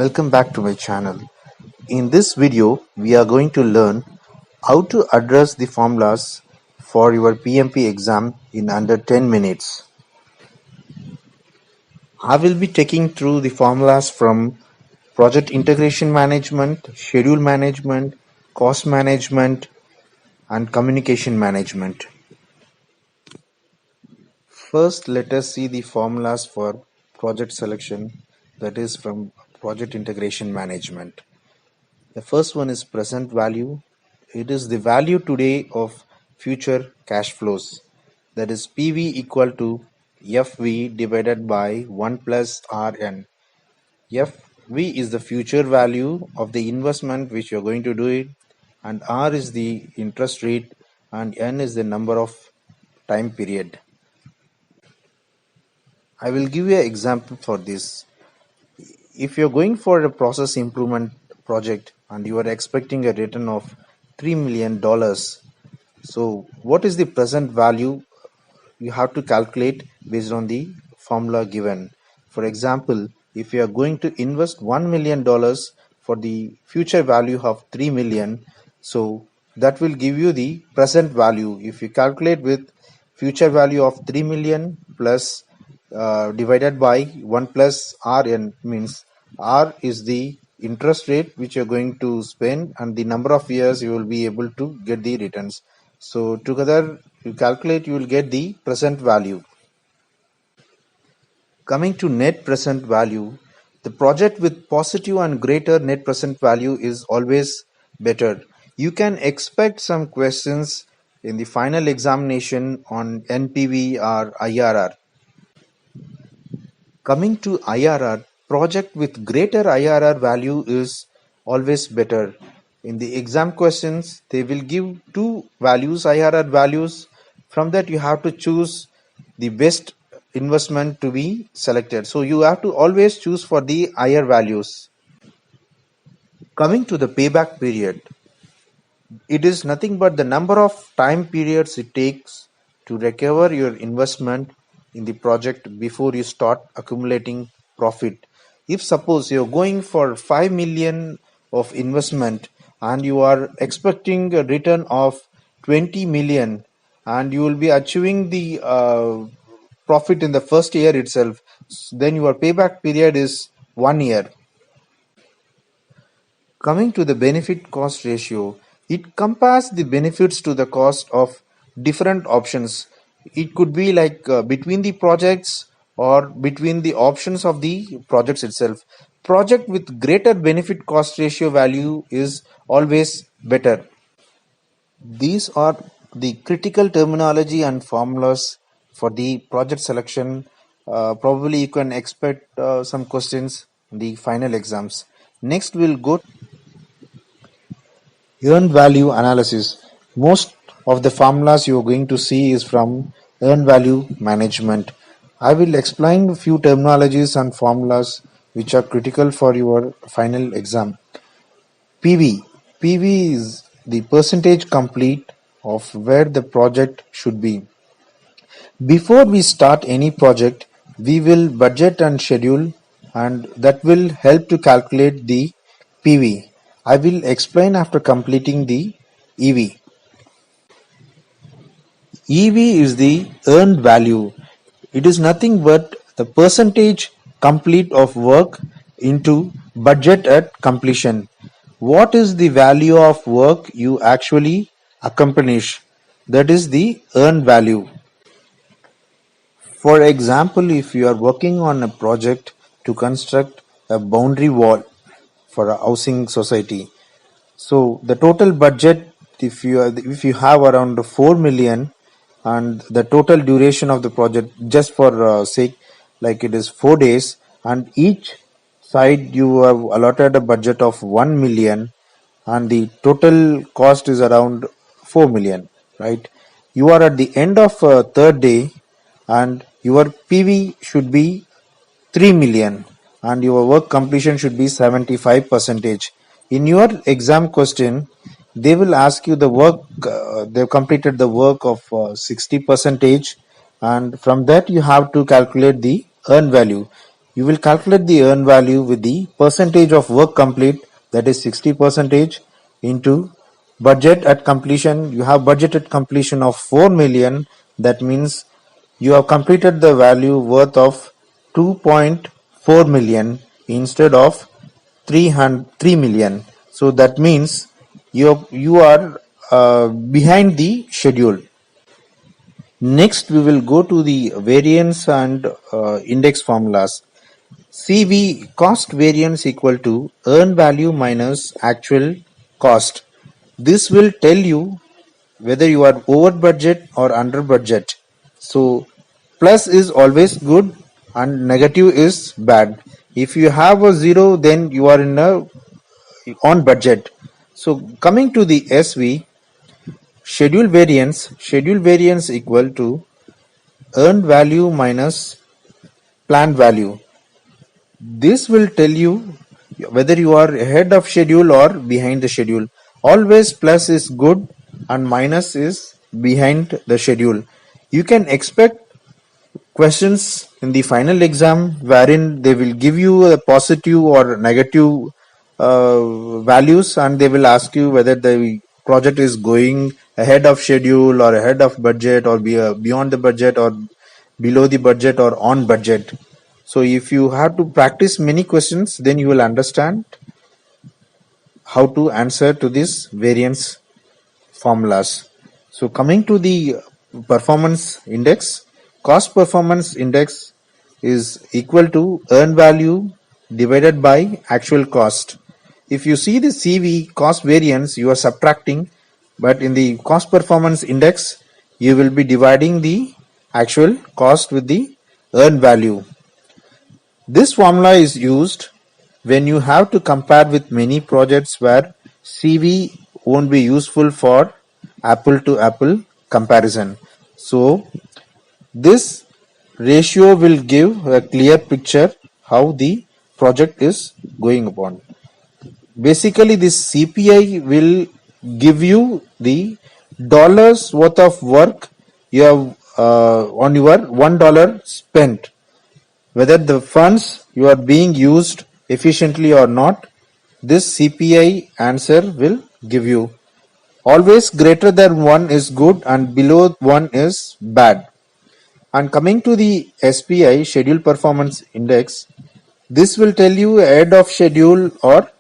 Welcome back to my channel. In this video, we are going to learn how to address the formulas for your PMP exam in under 10 minutes. I will be taking through the formulas from project integration management, schedule management, cost management, and communication management. First, let us see the formulas for project selection, that is from project integration management. The first one is present value. It is the value today of future cash flows. That is PV equal to FV divided by 1 plus RN. FV is the future value of the investment which you are going to do it, and R is the interest rate, and N is the number of time period. I will give you an example for this. If you're going for a process improvement project and you are expecting a return of $3 million, so what is the present value you have to calculate based on the formula given. For example, if you are going to invest $1 million for the future value of 3 million, so that will give you the present value. If you calculate with future value of 3 million plus divided by 1 plus Rn, means R is the interest rate which you're going to spend and the number of years you will be able to get the returns. So together you calculate, you will get the present value. Coming to net present value, the project with positive and greater net present value is always better. You can expect some questions in the final examination on NPV or IRR. Coming to IRR, project with greater IRR value is always better. In the exam questions, they will give two values, IRR values. From that, you have to choose the best investment to be selected. So you have to always choose for the higher values. Coming to the payback period, it is nothing but the number of time periods it takes to recover your investment in the project before you start accumulating profit. If suppose you're going for 5 million of investment and you are expecting a return of 20 million and you will be achieving the profit in the first year itself, then your payback period is 1 year. Coming to the benefit cost ratio, it compares the benefits to the cost of different options. It could be like between the projects or between the options of the projects itself. Project with greater benefit cost ratio value is always better. These are the critical terminology and formulas for the project selection. Probably you can expect some questions in the final exams. Next, we'll go earned value analysis. Most of the formulas you are going to see is from earned value management. I will explain a few terminologies and formulas which are critical for your final exam. PV. PV is the percentage complete of where the project should be. Before we start any project, we will budget and schedule, and that will help to calculate the PV. I will explain after completing the EV. EV is the earned value. It is nothing but the percentage complete of work into budget at completion. What is the value of work you actually accomplish? That is the earned value. For example, if you are working on a project to construct a boundary wall for a housing society, so the total budget, if you have around 4 million, and the total duration of the project, just for sake, like it is 4 days, and each side you have allotted a budget of 1 million, and the total cost is around 4 million, right? You are at the end of third day and your PV should be 3 million and your work completion should be 75%. In your exam question, they will ask you the work, they've completed the work of 60%, and from that you have to calculate the earned value. You will calculate the earn value with the percentage of work complete, that is 60%, into budget at completion. You have budget at completion of 4 million. That means you have completed the value worth of 2.4 million instead of 3 million. So that means you are behind the schedule. Next, we will go to the variance and index formulas. CV cost variance equal to earn value minus actual cost. This will tell you whether you are over budget or under budget. So plus is always good and negative is bad. If you have a zero, then you are in a on budget. So coming to the SV, schedule variance equal to earned value minus planned value. This will tell you whether you are ahead of schedule or behind the schedule. Always plus is good and minus is behind the schedule. You can expect questions in the final exam wherein they will give you a positive or negative values, and they will ask you whether the project is going ahead of schedule or ahead of budget or beyond the budget or below the budget or on budget. So if you have to practice many questions, then you will understand how to answer to this variance formulas. So coming to the performance index, cost performance index is equal to earn value divided by actual cost. If you see the CV cost variance, you are subtracting, but in the cost performance index, you will be dividing the actual cost with the earn value. This formula is used when you have to compare with many projects where CV won't be useful for apple to apple comparison. So this ratio will give a clear picture how the project is going upon. Basically, this CPI will give you the dollars worth of work you have on your $1 spent, whether the funds you are being used efficiently or not. This CPI answer will give you. Always greater than 1 is good and below 1 is bad. And coming to the SPI, Schedule Performance Index, this will tell you ahead of schedule or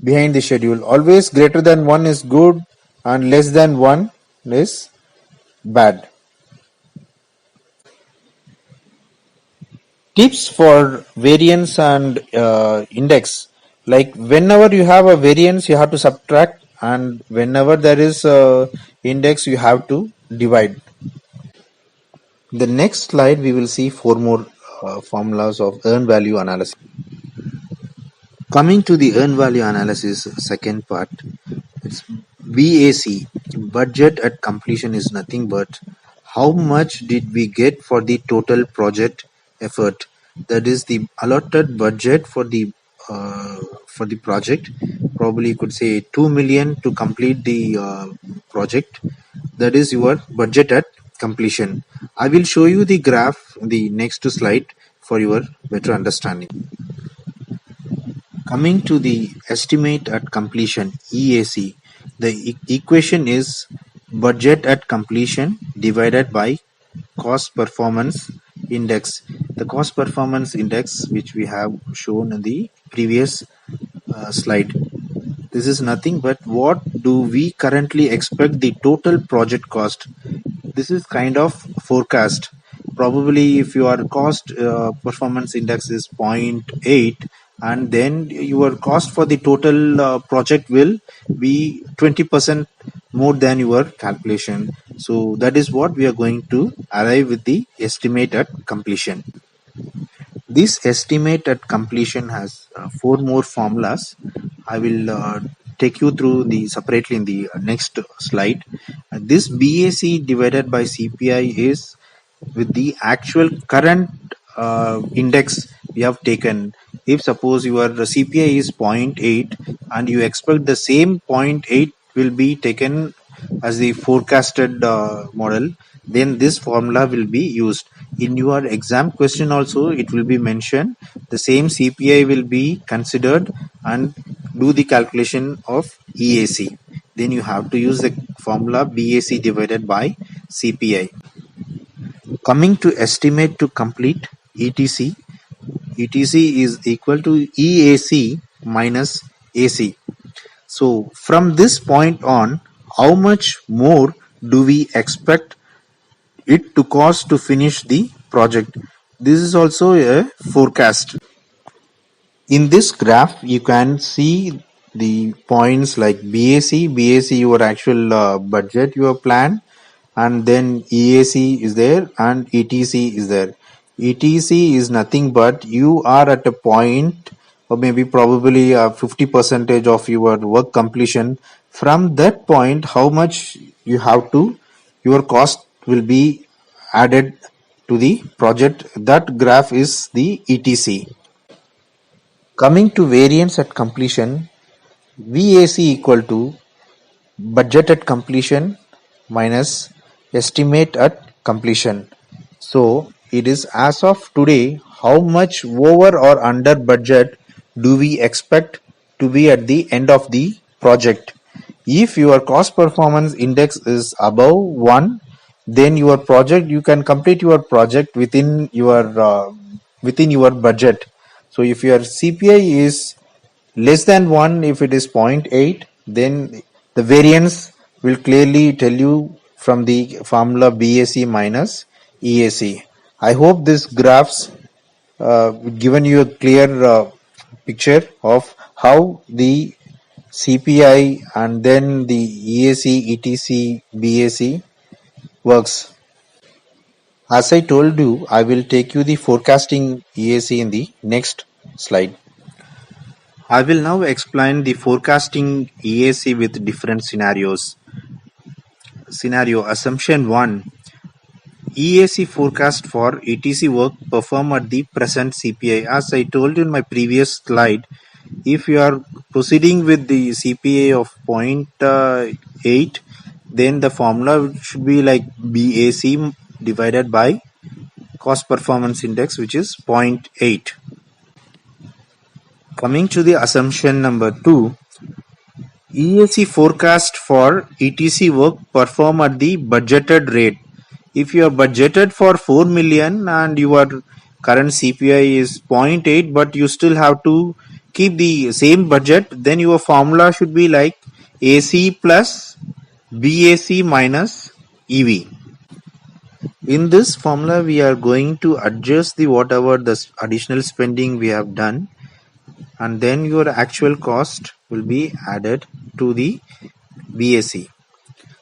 behind the schedule. Always greater than 1 is good and less than 1 is bad. Tips for variance and index. Like whenever you have a variance, you have to subtract, and whenever there is a index, you have to divide. The next slide, we will see four more formulas of earn value analysis. Coming to the earn value analysis second part, it's BAC, budget at completion, is nothing but how much did we get for the total project effort. That is the allotted budget for the project. Probably you could say 2 million to complete the project. That is your budget at completion. I will show you the graph in the next slide for your better understanding. Coming to the estimate at completion, EAC, the equation is budget at completion divided by cost performance index. The cost performance index, which we have shown in the previous slide. This is nothing but what do we currently expect the total project cost. This is kind of forecast. Probably if your cost performance index is 0.8, and then your cost for the total project will be 20% more than your calculation. So that is what we are going to arrive with the estimate at completion. This estimate at completion has four more formulas. I will take you through the separately in the next slide. This BAC divided by CPI is with the actual current index we have taken. If suppose your CPI is 0.8 and you expect the same 0.8 will be taken as the forecasted model, then this formula will be used. in your exam question also it will be mentioned, the same CPI will be considered and do the calculation of EAC. Then you have to use the formula BAC divided by CPI. Coming to estimate to complete ETC, ETC is equal to EAC minus AC. So from this point on, how much more do we expect it to cost to finish the project? This is also a forecast. In this graph, you can see the points like BAC your actual budget, your plan, and then EAC is there and ETC is there. ETC is nothing but you are at a point or maybe probably 50% of your work completion. From that point, how much you have to, your cost will be added to the project. That graph is the ETC. Coming to variance at completion, VAC equal to budget at completion minus estimate at completion. So it is as of today, how much over or under budget do we expect to be at the end of the project? If your cost performance index is above 1, then your project, you can complete your project within your budget. So if your CPI is less than 1, if it is 0.8, then the variance will clearly tell you from the formula BAC minus EAC. I hope this graphs given you a clear picture of how the CPI and then the EAC, ETC, BAC works. As I told you, I will take you the forecasting EAC in the next slide. I will now explain the forecasting EAC with different scenarios. Scenario Assumption 1. EAC forecast for ETC work performed at the present CPI. As I told you in my previous slide, if you are proceeding with the CPI of 0.8, then the formula should be like BAC divided by cost performance index, which is 0.8. Coming to the assumption number 2, EAC forecast for ETC work performed at the budgeted rate. If you are budgeted for 4 million and your current CPI is 0.8, but you still have to keep the same budget, then your formula should be like AC plus BAC minus EV. In this formula, we are going to adjust the whatever the additional spending we have done, and then your actual cost will be added to the BAC.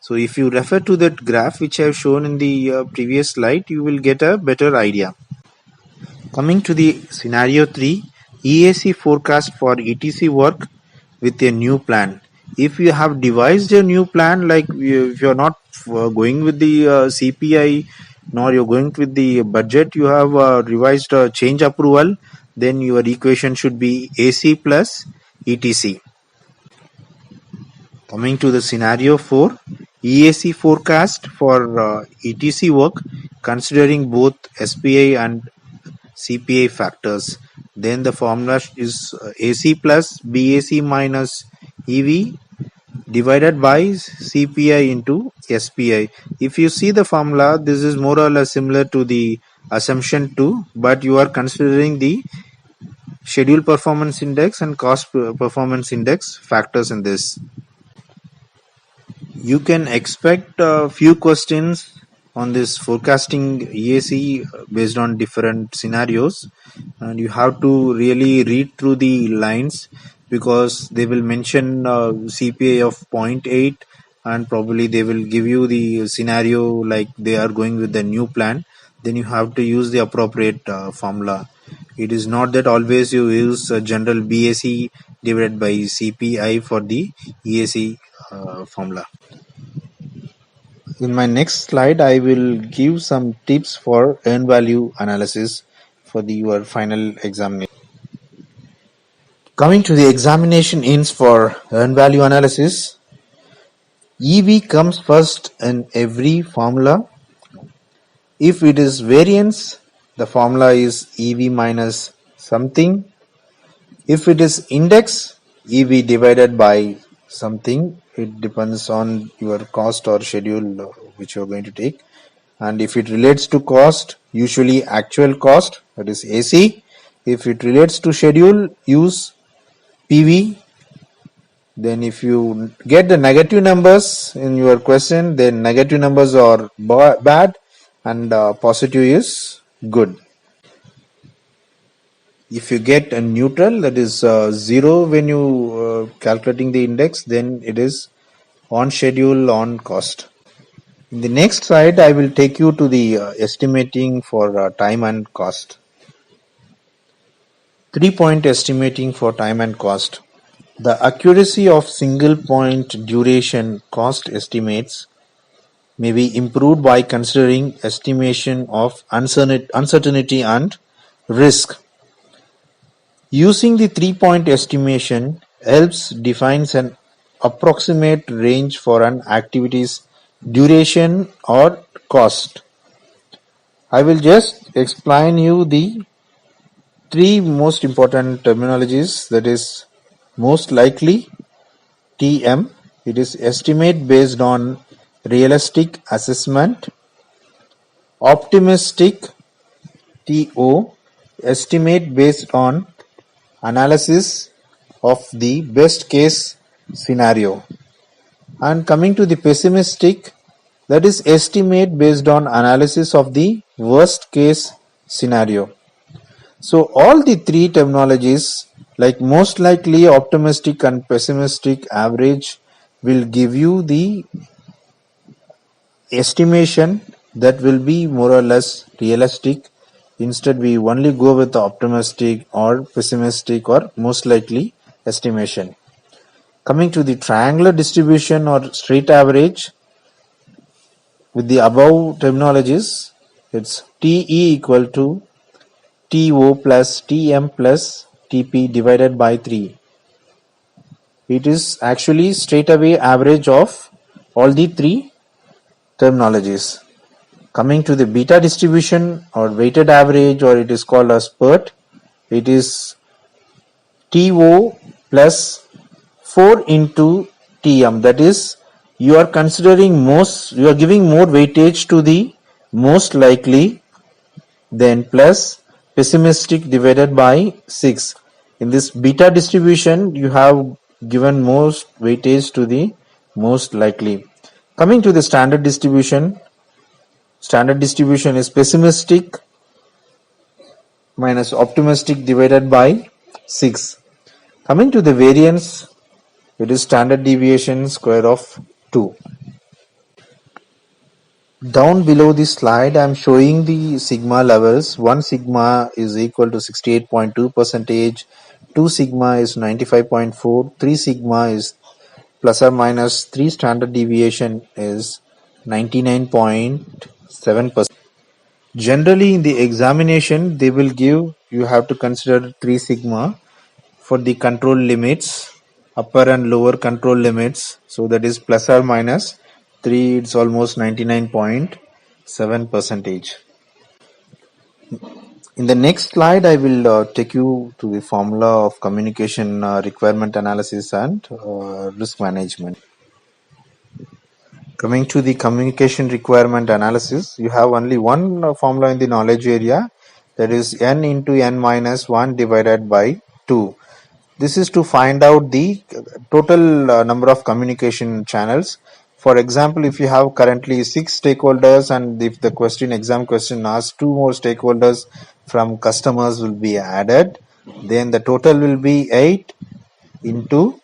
So if you refer to that graph which I have shown in the previous slide, you will get a better idea. Coming to the scenario 3, EAC forecast for ETC work with a new plan. If you have devised a new plan, like if you are not going with the CPI nor you're going with the budget, you have revised change approval, then your equation should be AC plus ETC. Coming to the scenario 4, EAC forecast for ETC work considering both SPI and CPI factors. Then the formula is AC plus BAC minus EV divided by CPI into SPI. If you see the formula, this is more or less similar to the assumption 2, but you are considering the schedule performance index and cost performance index factors in this. You can expect a few questions on this forecasting EAC based on different scenarios, and you have to really read through the lines because they will mention CPI of 0.8 and probably they will give you the scenario like they are going with the new plan. Then you have to use the appropriate formula. It is not that always you use general BAC divided by CPI for the EAC formula. In my next slide, I will give some tips for earn value analysis for your final examination. Coming to the examination ends for earn value analysis, EV comes first in every formula. If it is variance, the formula is EV minus something. If it is index, EV divided by something. It depends on your cost or schedule which you are going to take. And if it relates to cost, usually actual cost, that is AC. If it relates to schedule, use PV. Then if you get the negative numbers in your question, then negative numbers are bad and positive is good. If you get a neutral, that is 0 when you calculating the index, then it is on schedule, on cost. In the next slide, I will take you to the estimating for time and cost. 3-point estimating for time and cost. The accuracy of single point duration cost estimates may be improved by considering estimation of uncertainty and risk. Using the 3-point estimation helps defines an approximate range for an activity's duration or cost. I will just explain you the three most important terminologies, that is most likely TM, it is estimate based on realistic assessment. Optimistic TO, estimate based on analysis of the best case scenario. And coming to the pessimistic, that is estimate based on analysis of the worst case scenario. So all the three terminologies like most likely, optimistic and pessimistic, average will give you the estimation that will be more or less realistic. Instead, we only go with the optimistic or pessimistic or most likely estimation. Coming to the triangular distribution or straight average, with the above terminologies, it's TE equal to TO plus TM plus TP divided by 3. It is actually straightaway average of all the three terminologies. Coming to the beta distribution or weighted average, or it is called as PERT, it is TO plus 4 into TM. That is, you are considering you are giving more weightage to the most likely, then plus pessimistic divided by 6. In this beta distribution, you have given most weightage to the most likely. Coming to the standard distribution is pessimistic minus optimistic divided by 6. Coming to the variance, it is standard deviation square of 2. Down below this slide, I am showing the sigma levels. 1 sigma is equal to 68.2%, 2 sigma is 95.4, 3 sigma is plus or minus 3 standard deviation is 99.7%. Generally, in the examination, they will give, you have to consider 3 sigma for the control limits, upper and lower control limits. So that is plus or minus 3, it's almost 99.7%. In the next slide, I will take you to the formula of communication requirement analysis and risk management. Coming to the communication requirement analysis, you have only one formula in the knowledge area, that is n into n minus 1 divided by 2. This is to find out the total number of communication channels. For example, if you have currently 6 stakeholders and if the exam question asks 2 more stakeholders from customers will be added, then the total will be 8 into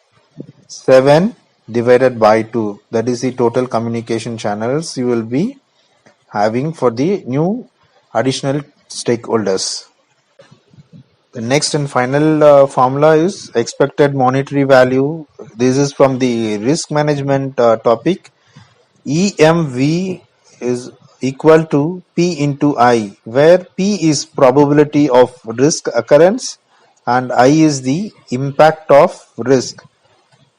7 divided by 2. That is the total communication channels you will be having for the new additional stakeholders. The next and final formula is expected monetary value. This is from the risk management topic. EMV is equal to P into I, where P is probability of risk occurrence and I is the impact of risk.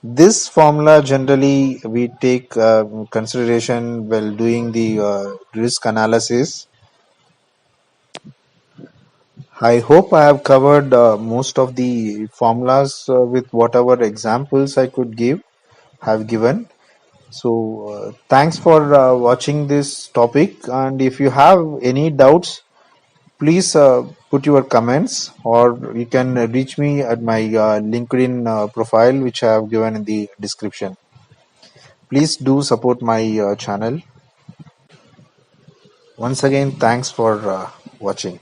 This formula generally we take consideration while doing the risk analysis. I hope I have covered most of the formulas with whatever examples I could have given. So, thanks for watching this topic. And if you have any doubts, please put your comments, or you can reach me at my LinkedIn profile, which I have given in the description. Please do support my channel. Once again, thanks for watching.